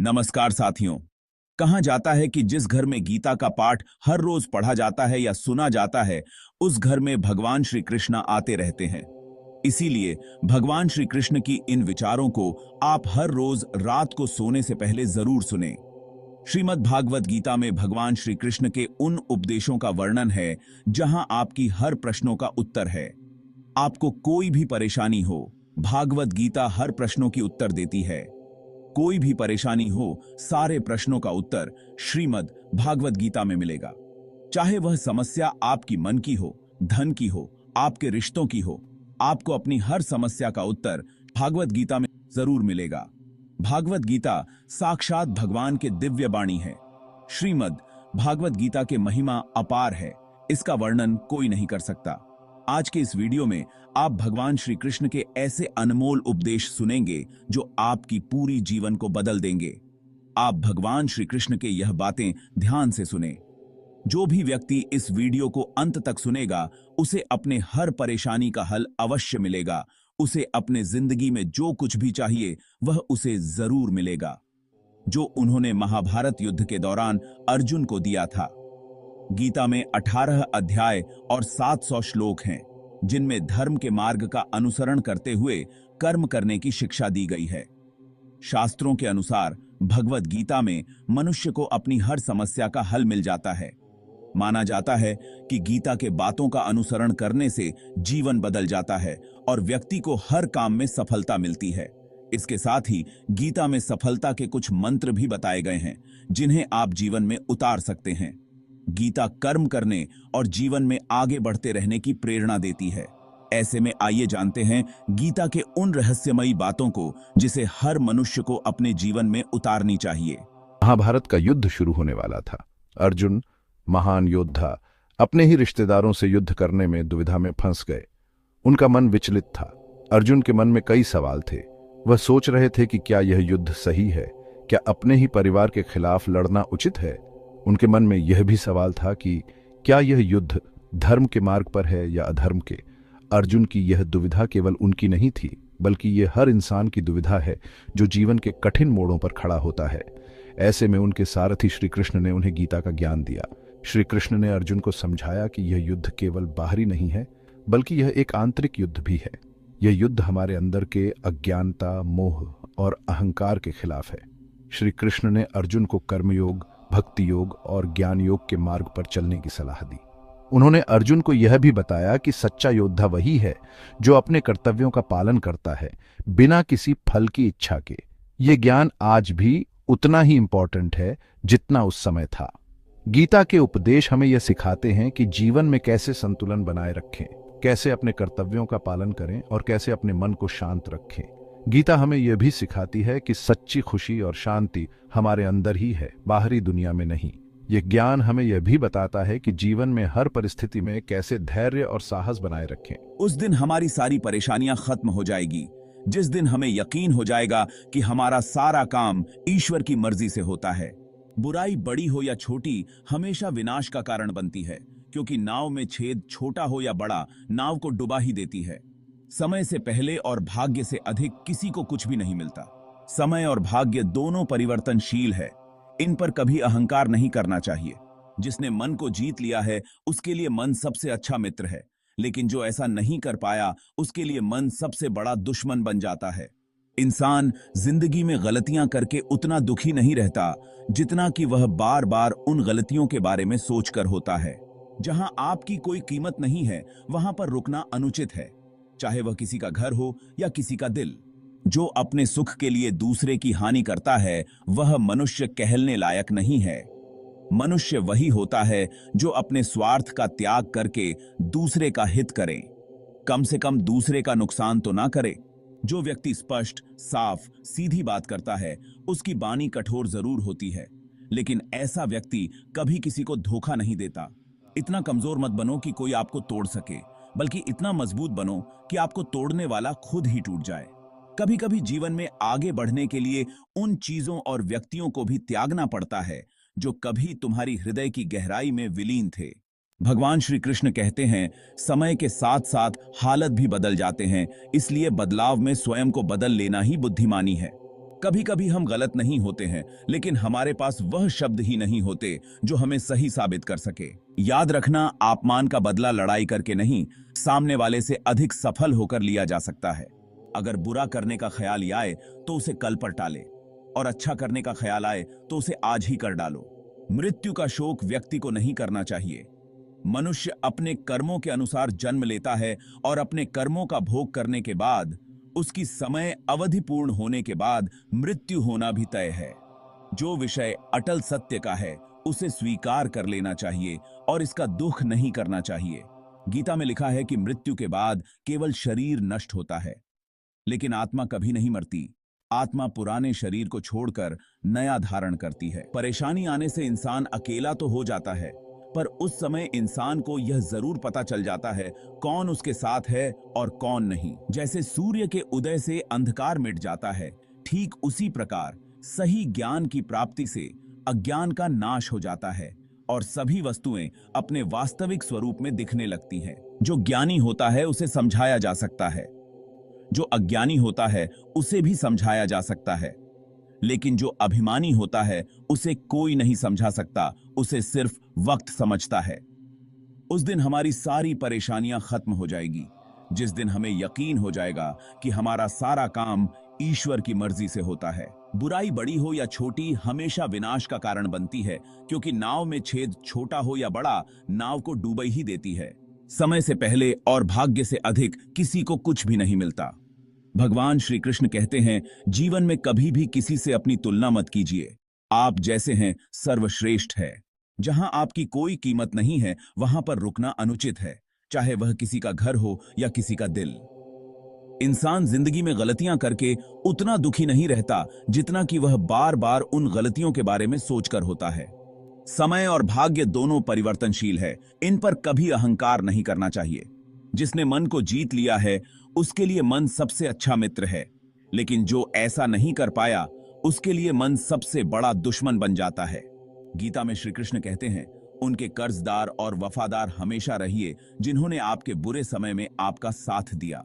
नमस्कार साथियों। कहा जाता है कि जिस घर में गीता का पाठ हर रोज पढ़ा जाता है या सुना जाता है, उस घर में भगवान श्री कृष्ण आते रहते हैं। इसीलिए भगवान श्री कृष्ण की इन विचारों को आप हर रोज रात को सोने से पहले जरूर सुने। श्रीमद् भागवत गीता में भगवान श्री कृष्ण के उन उपदेशों का वर्णन है जहां आपकी हर प्रश्नों का उत्तर है। आपको कोई भी परेशानी हो, भागवत गीता हर प्रश्नों की उत्तर देती है। कोई भी परेशानी हो, सारे प्रश्नों का उत्तर श्रीमद् भागवत गीता में मिलेगा। चाहे वह समस्या आपकी मन की हो, धन की हो, आपके रिश्तों की हो, आपको अपनी हर समस्या का उत्तर भागवत गीता में जरूर मिलेगा। भागवत गीता साक्षात भगवान के दिव्य वाणी है। श्रीमद् भागवत गीता के महिमा अपार है, इसका वर्णन कोई नहीं कर सकता। आज के इस वीडियो में आप भगवान श्री कृष्ण के ऐसे अनमोल उपदेश सुनेंगे जो आपकी पूरी जीवन को बदल देंगे। आप भगवान श्री कृष्ण के यह बातें ध्यान से सुने। जो भी व्यक्ति इस वीडियो को अंत तक सुनेगा, उसे अपने हर परेशानी का हल अवश्य मिलेगा। उसे अपने जिंदगी में जो कुछ भी चाहिए वह उसे जरूर मिलेगा, जो उन्होंने महाभारत युद्ध के दौरान अर्जुन को दिया था। गीता में 18 अध्याय और 700 श्लोक हैं, जिनमें धर्म के मार्ग का अनुसरण करते हुए कर्म करने की शिक्षा दी गई है। शास्त्रों के अनुसार भगवत गीता में मनुष्य को अपनी हर समस्या का हल मिल जाता है। माना जाता है कि गीता के बातों का अनुसरण करने से जीवन बदल जाता है और व्यक्ति को हर काम में सफलता मिलती है। इसके साथ ही गीता में सफलता के कुछ मंत्र भी बताए गए हैं, जिन्हें आप जीवन में उतार सकते हैं। गीता कर्म करने और जीवन में आगे बढ़ते रहने की प्रेरणा देती है। ऐसे में आइए जानते हैं गीता के उन रहस्यमयी बातों को जिसे हर मनुष्य को अपने जीवन में उतारनी चाहिए। महाभारत का युद्ध शुरू होने वाला था। अर्जुन, महान योद्धा, अपने ही रिश्तेदारों से युद्ध करने में दुविधा में फंस गए। उनका मन विचलित था। अर्जुन के मन में कई सवाल थे। वह सोच रहे थे कि क्या यह युद्ध सही है, क्या अपने ही परिवार के खिलाफ लड़ना उचित है। उनके मन में यह भी सवाल था कि क्या यह युद्ध धर्म के मार्ग पर है या अधर्म के। अर्जुन की यह दुविधा केवल उनकी नहीं थी, बल्कि यह हर इंसान की दुविधा है जो जीवन के कठिन मोड़ों पर खड़ा होता है। ऐसे में उनके सारथी श्री कृष्ण ने उन्हें गीता का ज्ञान दिया। श्री कृष्ण ने अर्जुन को समझाया कि यह युद्ध केवल बाहरी नहीं है, बल्कि यह एक आंतरिक युद्ध भी है। यह युद्ध हमारे अंदर के अज्ञानता, मोह और अहंकार के खिलाफ है। श्री कृष्ण ने अर्जुन को कर्मयोग, भक्ति योग और ज्ञान योग के मार्ग पर चलने की सलाह दी। उन्होंने अर्जुन को यह भी बताया कि सच्चा योद्धा वही है जो अपने कर्तव्यों का पालन करता है, बिना किसी फल की इच्छा के। ये ज्ञान आज भी उतना ही इंपॉर्टेंट है जितना उस समय था। गीता के उपदेश हमें यह सिखाते हैं कि जीवन में कैसे संतुलन बनाए रखें, कैसे अपने कर्तव्यों का पालन करें और कैसे अपने मन को शांत रखें। गीता हमें यह भी सिखाती है कि सच्ची खुशी और शांति हमारे अंदर ही है, बाहरी दुनिया में नहीं। यह ज्ञान हमें यह भी बताता है कि जीवन में हर परिस्थिति में कैसे धैर्य और साहस बनाए रखें। उस दिन हमारी सारी परेशानियां खत्म हो जाएगी, जिस दिन हमें यकीन हो जाएगा कि हमारा सारा काम ईश्वर की मर्जी से होता है। बुराई बड़ी हो या छोटी, हमेशा विनाश का कारण बनती है, क्योंकि नाव में छेद छोटा हो या बड़ा, नाव को डुबा ही देती है। समय से पहले और भाग्य से अधिक किसी को कुछ भी नहीं मिलता। समय और भाग्य दोनों परिवर्तनशील है, इन पर कभी अहंकार नहीं करना चाहिए। जिसने मन को जीत लिया है उसके लिए मन सबसे अच्छा मित्र है, लेकिन जो ऐसा नहीं कर पाया उसके लिए मन सबसे बड़ा दुश्मन बन जाता है। इंसान जिंदगी में गलतियां करके उतना दुखी नहीं रहता जितना कि वह बार बार उन गलतियों के बारे में सोचकर होता है। जहां आपकी कोई कीमत नहीं है, वहां पर रुकना अनुचित है, चाहे वह किसी का घर हो या किसी का दिल। जो अपने सुख के लिए दूसरे की हानि करता है, वह मनुष्य कहलने लायक नहीं है। मनुष्य वही होता है जो अपने स्वार्थ का त्याग करके दूसरे का हित करे, कम से कम दूसरे का नुकसान तो ना करे। जो व्यक्ति स्पष्ट, साफ, सीधी बात करता है, उसकी बानी कठोर जरूर होती है, लेकिन ऐसा व्यक्ति कभी किसी को धोखा नहीं देता। इतना कमजोर मत बनो कि कोई आपको तोड़ सके, बल्कि इतना मजबूत बनो कि आपको तोड़ने वाला खुद ही टूट जाए। कभी कभी जीवन में आगे बढ़ने के लिए उन चीजों और व्यक्तियों को भी त्यागना पड़ता है जो कभी तुम्हारी हृदय की गहराई में विलीन थे। भगवान श्री कृष्ण कहते हैं, समय के साथ साथ हालत भी बदल जाते हैं, इसलिए बदलाव में स्वयं को बदल लेना ही बुद्धिमानी है। कभी कभी हम गलत नहीं होते हैं, लेकिन हमारे पास वह शब्द ही नहीं होते जो हमें सही साबित कर सके। याद रखना, अपमान का बदला लड़ाई करके नहीं, सामने वाले से अधिक सफल होकर लिया जा सकता है। अगर बुरा करने का ख्याल आए तो उसे कल पर टाले, और अच्छा करने का ख्याल आए तो उसे आज ही कर डालो। मृत्यु का शोक व्यक्ति को नहीं करना चाहिए। मनुष्य अपने कर्मों के अनुसार जन्म लेता है और अपने कर्मों का भोग करने के बाद उसकी समय अवधि पूर्ण होने के बाद मृत्यु होना भी तय है। जो विषय अटल सत्य का है उसे स्वीकार कर लेना चाहिए और इसका दुख नहीं करना चाहिए। गीता में लिखा है कि मृत्यु के बाद केवल शरीर नष्ट होता है, लेकिन आत्मा कभी नहीं मरती। आत्मा पुराने शरीर को छोड़कर नया धारण करती है। परेशानी आने से इंसान अकेला तो हो जाता है, पर उस समय इंसान को यह जरूर पता चल जाता है कौन उसके साथ है और कौन नहीं। जैसे सूर्य के उदय से अंधकार मिट जाता है, ठीक उसी प्रकार सही ज्ञान की प्राप्ति से अज्ञान का नाश हो जाता है और सभी वस्तुएं अपने वास्तविक स्वरूप में दिखने लगती हैं। जो ज्ञानी होता है उसे समझाया जा सकता है, जो अज्ञानी होता है उसे भी समझाया जा सकता है, लेकिन जो अभिमानी होता है उसे कोई नहीं समझा सकता, उसे सिर्फ वक्त समझता है। उस दिन हमारी सारी परेशानियां खत्म हो जाएगी, जिस दिन हमें यकीन हो जाएगा कि हमारा सारा काम ईश्वर की मर्जी से होता है। बुराई बड़ी हो या छोटी हमेशा विनाश का कारण बनती है, क्योंकि नाव में छेद छोटा हो या बड़ा, नाव को डूबई ही देती है। समय से पहले और भाग्य से अधिक किसी को कुछ भी नहीं मिलता। भगवान श्री कृष्ण कहते हैं, जीवन में कभी भी किसी से अपनी तुलना मत कीजिए। आप जैसे हैं सर्वश्रेष्ठ है। जहां आपकी कोई कीमत नहीं है वहां पर रुकना अनुचित है, चाहे वह किसी का घर हो या किसी का दिल। इंसान जिंदगी में गलतियां करके उतना दुखी नहीं रहता जितना कि वह बार बार उन गलतियों के बारे में सोचकर होता है। समय और भाग्य दोनों परिवर्तनशील है, इन पर कभी अहंकार नहीं करना चाहिए। जिसने मन को जीत लिया है उसके लिए मन सबसे अच्छा मित्र है, लेकिन जो ऐसा नहीं कर पाया उसके लिए मन सबसे बड़ा दुश्मन बन जाता है। गीता में श्री कृष्ण कहते हैं, उनके कर्जदार और वफादार हमेशा रहिए जिन्होंने आपके बुरे समय में आपका साथ दिया।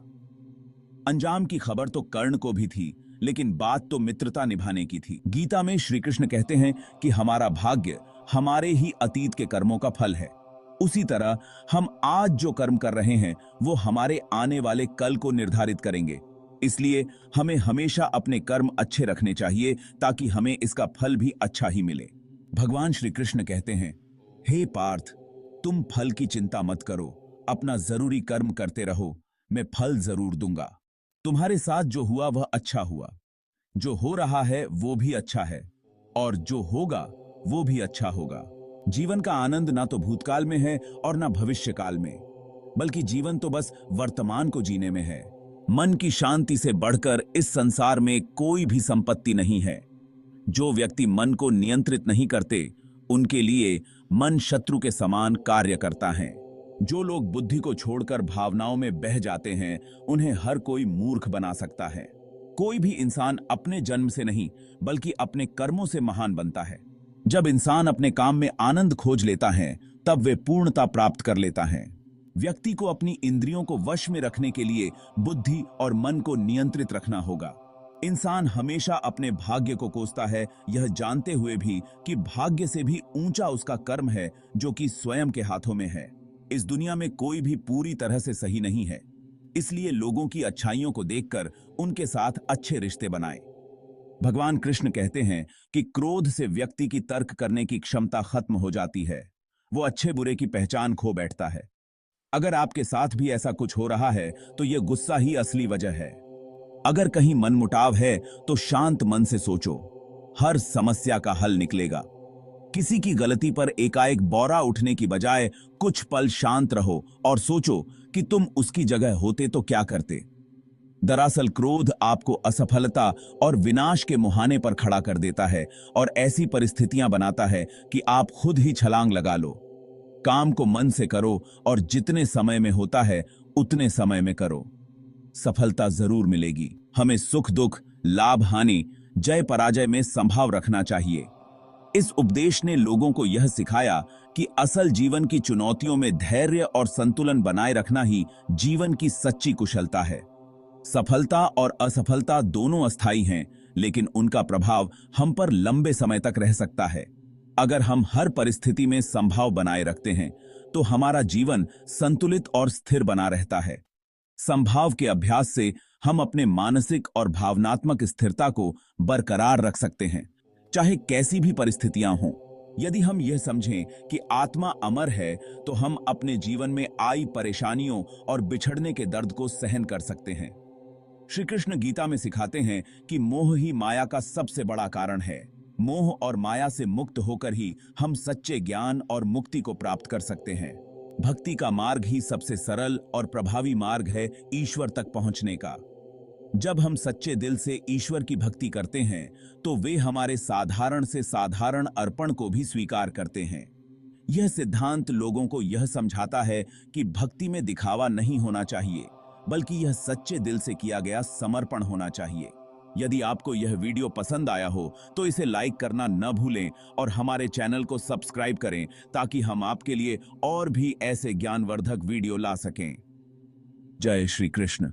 अंजाम की खबर तो कर्ण को भी थी, लेकिन बात तो मित्रता निभाने की थी। गीता में श्री कृष्ण कहते हैं कि हमारा भाग्य हमारे ही अतीत के कर्मों का फल है। उसी तरह हम आज जो कर्म कर रहे हैं वो हमारे आने वाले कल को निर्धारित करेंगे। इसलिए हमें हमेशा अपने कर्म अच्छे रखने चाहिए ताकि हमें इसका फल भी अच्छा ही मिले। भगवान श्री कृष्ण कहते हैं, हे पार्थ, तुम फल की चिंता मत करो, अपना जरूरी कर्म करते रहो, मैं फल जरूर दूंगा। तुम्हारे साथ जो हुआ वह अच्छा हुआ, जो हो रहा है वो भी अच्छा है, और जो होगा वो भी अच्छा होगा। जीवन का आनंद ना तो भूतकाल में है और ना भविष्य काल में, बल्कि जीवन तो बस वर्तमान को जीने में है। मन की शांति से बढ़कर इस संसार में कोई भी संपत्ति नहीं है। जो व्यक्ति मन को नियंत्रित नहीं करते उनके लिए मन शत्रु के समान कार्य करता है। जो लोग बुद्धि को छोड़कर भावनाओं में बह जाते हैं उन्हें हर कोई मूर्ख बना सकता है। कोई भी इंसान अपने जन्म से नहीं बल्कि अपने कर्मों से महान बनता है। जब इंसान अपने काम में आनंद खोज लेता है तब वे पूर्णता प्राप्त कर लेता है। व्यक्ति को अपनी इंद्रियों को वश में रखने के लिए बुद्धि और मन को नियंत्रित रखना होगा। इंसान हमेशा अपने भाग्य को कोसता है, यह जानते हुए भी कि भाग्य से भी ऊंचा उसका कर्म है जो कि स्वयं के हाथों में है। इस दुनिया में कोई भी पूरी तरह से सही नहीं है, इसलिए लोगों की अच्छाइयों को देखकर उनके साथ अच्छे रिश्ते बनाएं। भगवान कृष्ण कहते हैं कि क्रोध से व्यक्ति की तर्क करने की क्षमता खत्म हो जाती है, वो अच्छे बुरे की पहचान खो बैठता है। अगर आपके साथ भी ऐसा कुछ हो रहा है तो यह गुस्सा ही असली वजह है। अगर कहीं मनमुटाव है तो शांत मन से सोचो, हर समस्या का हल निकलेगा। किसी की गलती पर एकाएक बौरा उठने की बजाय कुछ पल शांत रहो और सोचो कि तुम उसकी जगह होते तो क्या करते। दरअसल क्रोध आपको असफलता और विनाश के मुहाने पर खड़ा कर देता है और ऐसी परिस्थितियां बनाता है कि आप खुद ही छलांग लगा लो। काम को मन से करो और जितने समय में होता है उतने समय में करो, सफलता जरूर मिलेगी। हमें सुख दुख, लाभ हानि, जय पराजय में संभाव रखना चाहिए। इस उपदेश ने लोगों को यह सिखाया कि असल जीवन की चुनौतियों में धैर्य और संतुलन बनाए रखना ही जीवन की सच्ची कुशलता है। सफलता और असफलता दोनों अस्थायी हैं, लेकिन उनका प्रभाव हम पर लंबे समय तक रह सकता है। अगर हम हर परिस्थिति में संभाव बनाए रखते हैं तो हमारा जीवन संतुलित और स्थिर बना रहता है। संभाव के अभ्यास से हम अपने मानसिक और भावनात्मक स्थिरता को बरकरार रख सकते हैं, चाहे कैसी भी परिस्थितियां हों। यदि हम यह समझें कि आत्मा अमर है तो हम अपने जीवन में आई परेशानियों और बिछड़ने के दर्द को सहन कर सकते हैं। श्री कृष्ण गीता में सिखाते हैं कि मोह ही माया का सबसे बड़ा कारण है। मोह और माया से मुक्त होकर ही हम सच्चे ज्ञान और मुक्ति को प्राप्त कर सकते हैं। भक्ति का मार्ग ही सबसे सरल और प्रभावी मार्ग है ईश्वर तक पहुंचने का। जब हम सच्चे दिल से ईश्वर की भक्ति करते हैं तो वे हमारे साधारण से साधारण अर्पण को भी स्वीकार करते हैं। यह सिद्धांत लोगों को यह समझाता है कि भक्ति में दिखावा नहीं होना चाहिए, बल्कि यह सच्चे दिल से किया गया समर्पण होना चाहिए। यदि आपको यह वीडियो पसंद आया हो तो इसे लाइक करना न भूलें और हमारे चैनल को सब्सक्राइब करें ताकि हम आपके लिए और भी ऐसे ज्ञानवर्धक वीडियो ला सकें। जय श्री कृष्ण।